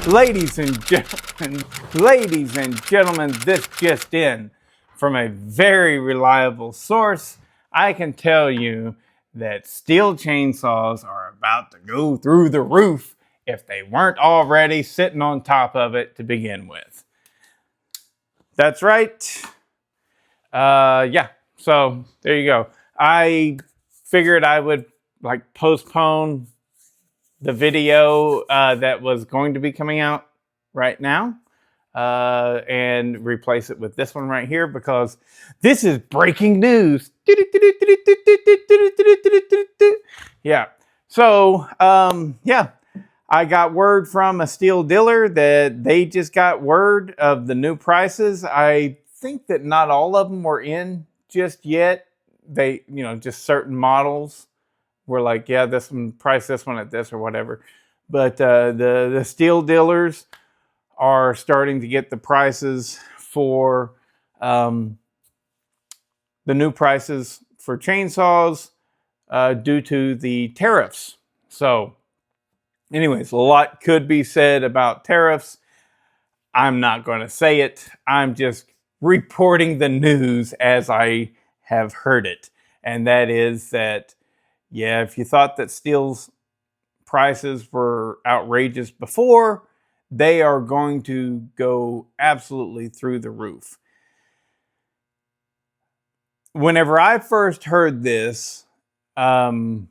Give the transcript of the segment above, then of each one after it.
Ladies and gentlemen, this just in from a very reliable source. I can tell you that Stihl chainsaws are about to go through the roof if they weren't already sitting on top of it to begin with. That's right. Yeah, so there you go. I figured I would postpone the video that was going to be coming out right now and replace it with this one right here because this is breaking news. Yeah. So, yeah, I got word from a Stihl dealer that they just got word of the new prices. I think that not all of them were in just yet. They, just certain models were like, yeah, this one, price this one at this or whatever. But the Stihl dealers are starting to get the prices for the new prices for chainsaws due to the tariffs. So anyways, a lot could be said about tariffs. I'm not going to say it. I'm just reporting the news as I have heard it. And that is that, yeah, if you thought that Stihl's prices were outrageous before, they are going to go absolutely through the roof. Whenever I first heard this, I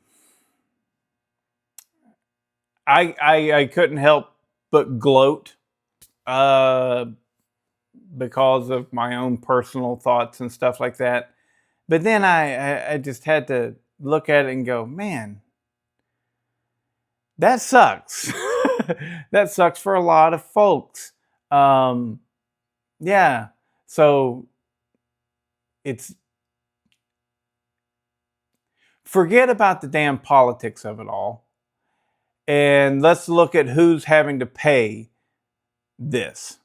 couldn't help but gloat because of my own personal thoughts and stuff like that. But then I just had to look at it and go, man, that sucks. That sucks for a lot of folks. Yeah. So forget about the damn politics of it all. And let's look at who's having to pay this.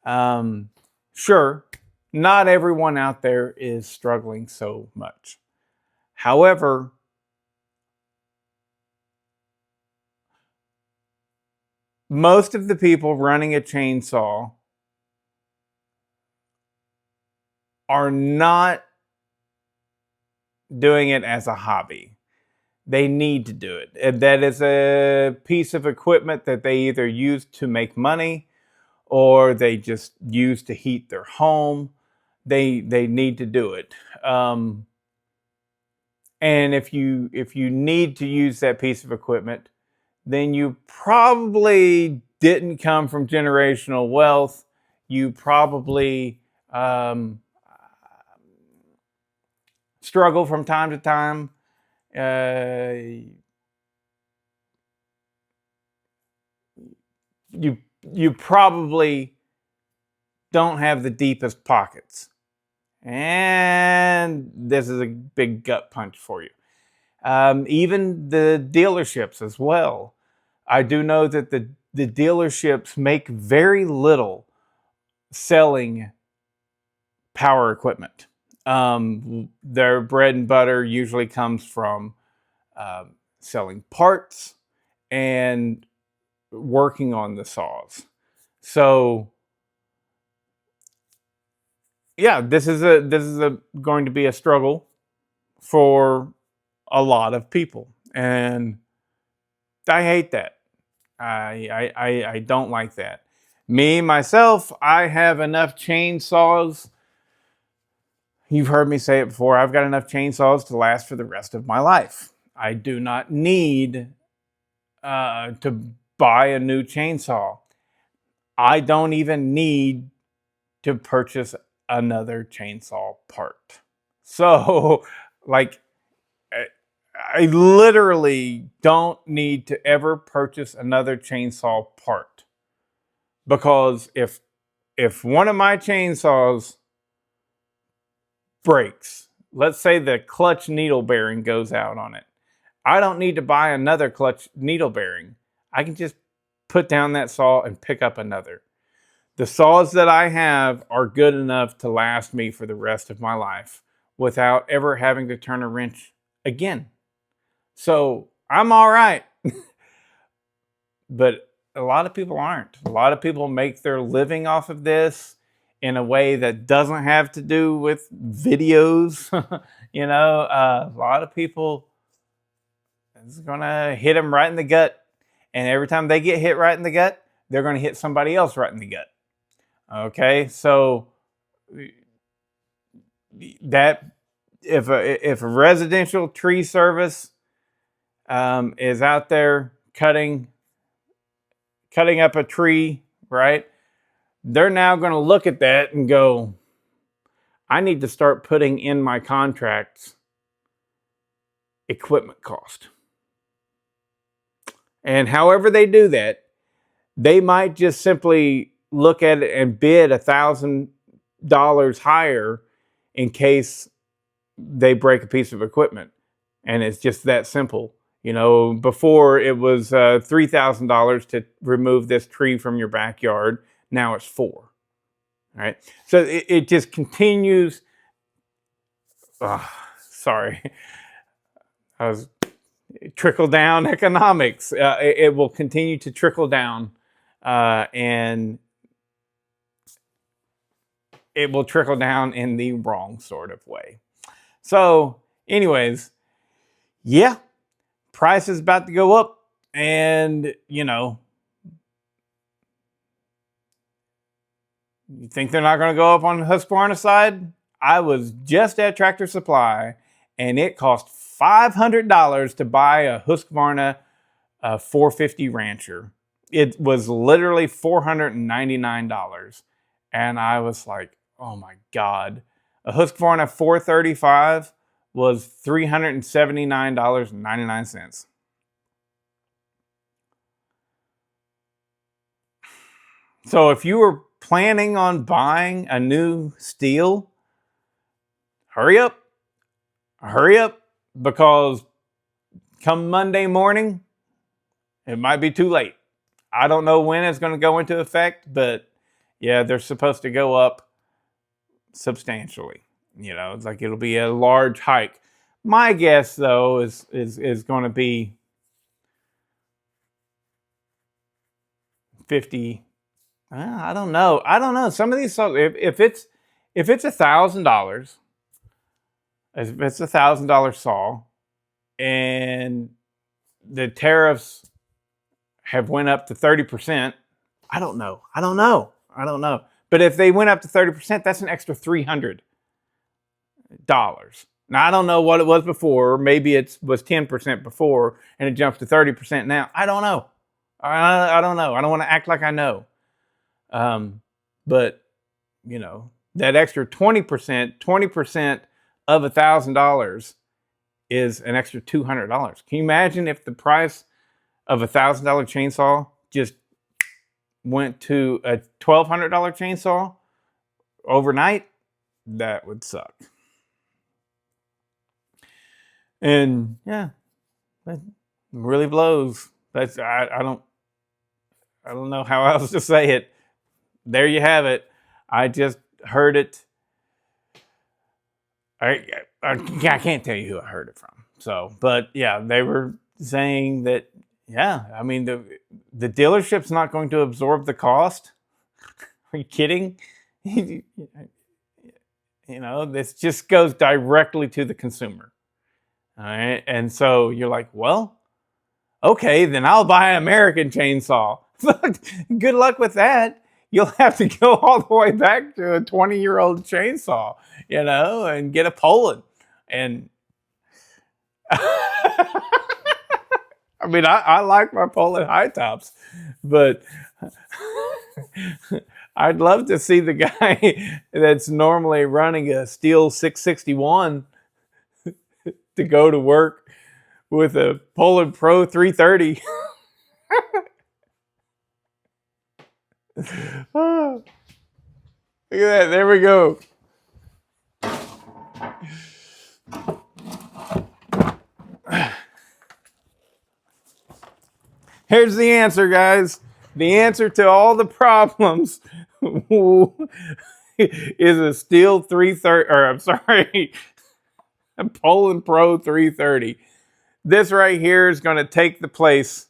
Sure, not everyone out there is struggling so much. However, most of the people running a chainsaw are not doing it as a hobby. They need to do it. And that is a piece of equipment that they either use to make money or they just use to heat their home. They need to do it. And if you need to use that piece of equipment, then you probably didn't come from generational wealth. You probably struggle from time to time. You probably don't have the deepest pockets. And this is a big gut punch for you. Even the dealerships as well. I do know that the dealerships make very little selling power equipment. Their bread and butter usually comes from selling parts and working on the saws. So yeah, this is going to be a struggle for a lot of people, and I hate that. I don't like that. Me myself, I have enough chainsaws. You've heard me say it before. I've got enough chainsaws to last for the rest of my life. I do not need to buy a new chainsaw. I don't even need to purchase another chainsaw part. So, I literally don't need to ever purchase another chainsaw part. Because if one of my chainsaws breaks, let's say the clutch needle bearing goes out on it, I don't need to buy another clutch needle bearing. I can just put down that saw and pick up another. The saws that I have are good enough to last me for the rest of my life without ever having to turn a wrench again. So I'm all right. But a lot of people aren't. A lot of people make their living off of this in a way that doesn't have to do with videos. A lot of people, it's going to hit them right in the gut. And every time they get hit right in the gut, they're going to hit somebody else right in the gut. Okay, so that if a residential tree service is out there cutting up a tree, right? They're now going to look at that and go, I need to start putting in my contracts equipment cost. And however they do that, they might just simply look at it and bid $1,000 higher in case they break a piece of equipment. And it's just that simple. Before it was $3,000 to remove this tree from your backyard. Now it's $4,000. Right? So it just continues. Sorry. I was trickle down economics. It will continue to trickle down, and it will trickle down in the wrong sort of way. So, anyways, yeah, price is about to go up, and you think they're not going to go up on the Husqvarna side? I was just at Tractor Supply, and it cost $500 to buy a Husqvarna 450 Rancher. It was literally $499. And I was like, oh my God. A Husqvarna 435 was $379.99. So if you were planning on buying a new Stihl, hurry up, because come Monday morning, it might be too late. I don't know when it's going to go into effect, but yeah, they're supposed to go up substantially. It's like it'll be a large hike. My guess, though, is going to be 50. I don't know. Some of these, if it's $1,000, if it's $1,000 saw, and the tariffs have went up to 30%, I don't know. But if they went up to 30%, that's an extra $300. Now, I don't know what it was before. Maybe it was 10% before, and it jumps to 30% now. I don't know. I don't know. I don't want to act like I know. But, that extra 20% of $1,000 is an extra $200. Can you imagine if the price of a $1,000 chainsaw just went to a $1,200 chainsaw overnight? That would suck. And yeah, that really blows. That's I don't know how else to say it. There you have it. I just heard it. I can't tell you who I heard it from. So, but yeah, they were saying that, yeah, I mean, the dealership's not going to absorb the cost. Are you kidding? This just goes directly to the consumer. All right. And so you're like, well, okay, then I'll buy an American chainsaw. Good luck with that. You'll have to go all the way back to a 20-year-old chainsaw, and get a Poland. And I mean, I like my Poland high tops, but I'd love to see the guy that's normally running a Stihl 661 to go to work with a Poland Pro 330. Oh, look at that. There we go. Here's the answer, guys. The answer to all the problems is a Stihl 330, or I'm sorry, a Poland Pro 330. This right here is going to take the place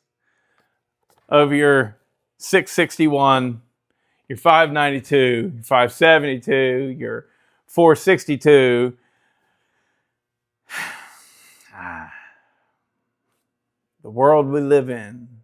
of your 661, your 592, your 572, your 462. The world we live in